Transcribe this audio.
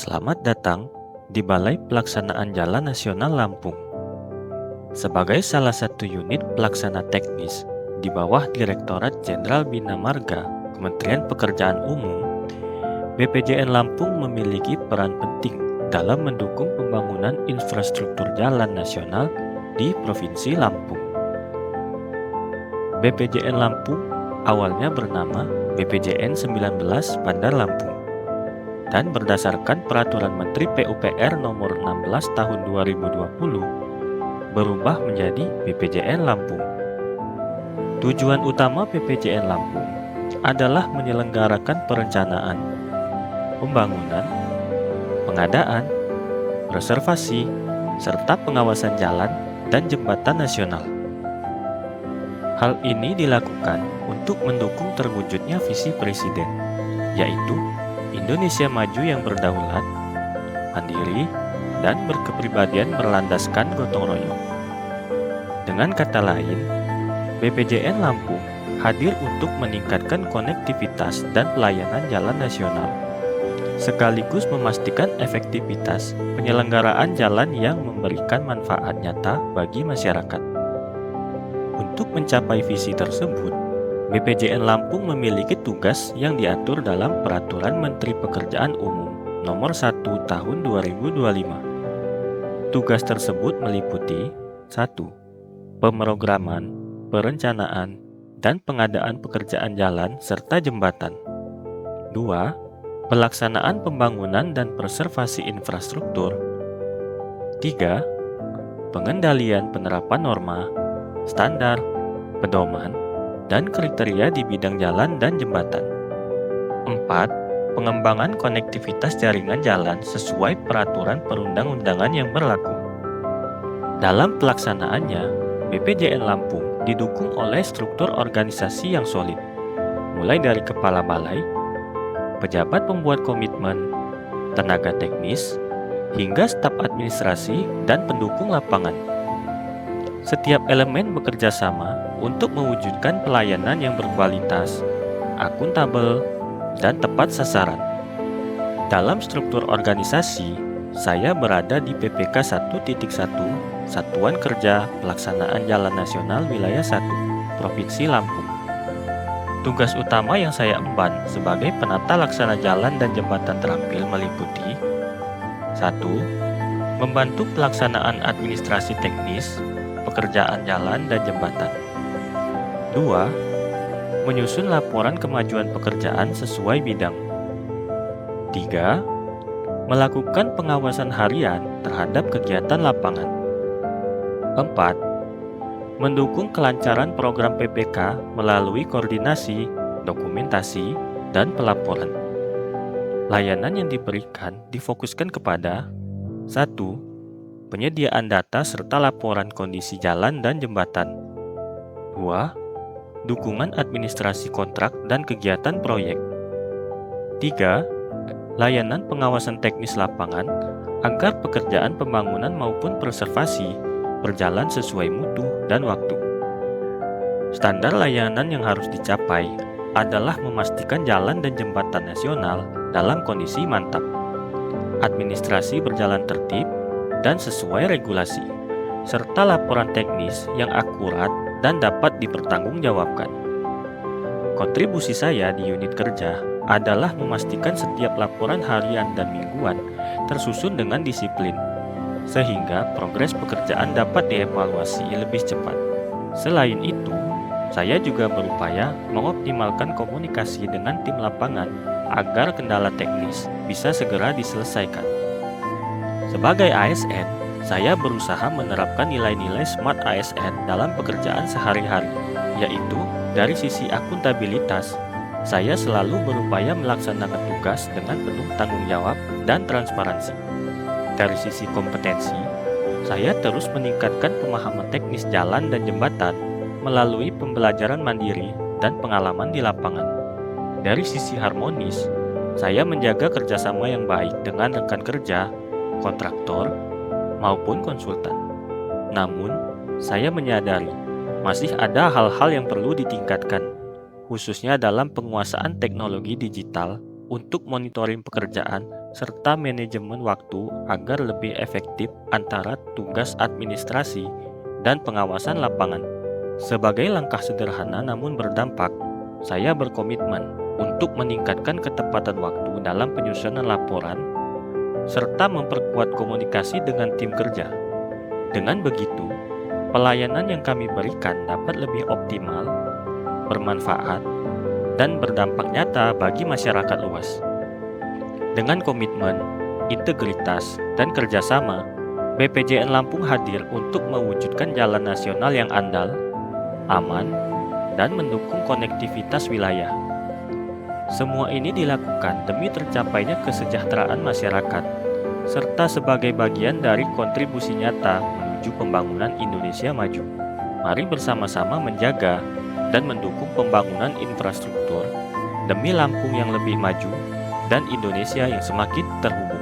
Selamat datang di Balai Pelaksanaan Jalan Nasional Lampung. Sebagai salah satu unit pelaksana teknis di bawah Direktorat Jenderal Bina Marga Kementerian Pekerjaan Umum, BPJN Lampung memiliki peran penting dalam mendukung pembangunan infrastruktur jalan nasional di Provinsi Lampung. BPJN Lampung awalnya bernama BPJN 19 Bandar Lampung, dan berdasarkan Peraturan Menteri PUPR Nomor 16 Tahun 2020 berubah menjadi BPJN Lampung. Tujuan utama BPJN Lampung adalah menyelenggarakan perencanaan, pembangunan, pengadaan, reservasi, serta pengawasan jalan dan jembatan nasional. Hal ini dilakukan untuk mendukung terwujudnya visi Presiden, yaitu Indonesia maju yang berdaulat, mandiri, dan berkepribadian berlandaskan gotong royong. Dengan kata lain, BPJN Lampung hadir untuk meningkatkan konektivitas dan pelayanan jalan nasional, sekaligus memastikan efektivitas penyelenggaraan jalan yang memberikan manfaat nyata bagi masyarakat. Untuk mencapai visi tersebut, BPJN Lampung memiliki tugas yang diatur dalam Peraturan Menteri Pekerjaan Umum Nomor 1 Tahun 2025. Tugas tersebut meliputi 1. Pemrograman, perencanaan, dan pengadaan pekerjaan jalan serta jembatan. 2. Pelaksanaan pembangunan dan preservasi infrastruktur. 3. Pengendalian penerapan norma, standar, pedoman, dan kriteria di bidang jalan dan jembatan. 4. Pengembangan konektivitas jaringan jalan sesuai peraturan perundang-undangan yang berlaku. Dalam pelaksanaannya, BPJN Lampung didukung oleh struktur organisasi yang solid, mulai dari kepala balai, pejabat pembuat komitmen, tenaga teknis, hingga staf administrasi dan pendukung lapangan. Setiap elemen bekerja sama untuk mewujudkan pelayanan yang berkualitas, akuntabel, dan tepat sasaran. Dalam struktur organisasi, saya berada di PPK 1.1, Satuan Kerja Pelaksanaan Jalan Nasional Wilayah 1, Provinsi Lampung. Tugas utama yang saya emban sebagai penata laksana jalan dan jembatan terampil meliputi 1. Membantu pelaksanaan administrasi teknis, pekerjaan jalan dan jembatan. 2. Menyusun laporan kemajuan pekerjaan sesuai bidang. 3. Melakukan pengawasan harian terhadap kegiatan lapangan. 4. Mendukung kelancaran program PPK melalui koordinasi, dokumentasi, dan pelaporan. Layanan yang diberikan difokuskan kepada 1. Penyediaan data serta laporan kondisi jalan dan jembatan. 2. Dukungan administrasi kontrak dan kegiatan proyek. 3. Layanan pengawasan teknis lapangan agar pekerjaan pembangunan maupun preservasi berjalan sesuai mutu dan waktu. Standar layanan yang harus dicapai adalah memastikan jalan dan jembatan nasional dalam kondisi mantap, administrasi berjalan tertib dan sesuai regulasi, serta laporan teknis yang akurat dan dapat dipertanggungjawabkan. Kontribusi saya di unit kerja adalah memastikan setiap laporan harian dan mingguan tersusun dengan disiplin, sehingga progres pekerjaan dapat dievaluasi lebih cepat. Selain itu, saya juga berupaya mengoptimalkan komunikasi dengan tim lapangan agar kendala teknis bisa segera diselesaikan. Sebagai ASN, saya berusaha menerapkan nilai-nilai Smart ASN dalam pekerjaan sehari-hari, yaitu dari sisi akuntabilitas, saya selalu berupaya melaksanakan tugas dengan penuh tanggung jawab dan transparansi. Dari sisi kompetensi, saya terus meningkatkan pemahaman teknis jalan dan jembatan melalui pembelajaran mandiri dan pengalaman di lapangan. Dari sisi harmonis, saya menjaga kerjasama yang baik dengan rekan kerja, kontraktor, maupun konsultan. Namun, saya menyadari masih ada hal-hal yang perlu ditingkatkan, khususnya dalam penguasaan teknologi digital untuk monitoring pekerjaan serta manajemen waktu agar lebih efektif antara tugas administrasi dan pengawasan lapangan. Sebagai langkah sederhana namun berdampak, saya berkomitmen untuk meningkatkan ketepatan waktu dalam penyusunan laporan serta memperkuat komunikasi dengan tim kerja. Dengan begitu, pelayanan yang kami berikan dapat lebih optimal, bermanfaat, dan berdampak nyata bagi masyarakat luas. Dengan komitmen, integritas, dan kerjasama, BPJN Lampung hadir untuk mewujudkan jalan nasional yang andal, aman, dan mendukung konektivitas wilayah. Semua ini dilakukan demi tercapainya kesejahteraan masyarakat, serta sebagai bagian dari kontribusi nyata menuju pembangunan Indonesia maju. Mari bersama-sama menjaga dan mendukung pembangunan infrastruktur demi Lampung yang lebih maju dan Indonesia yang semakin terhubung.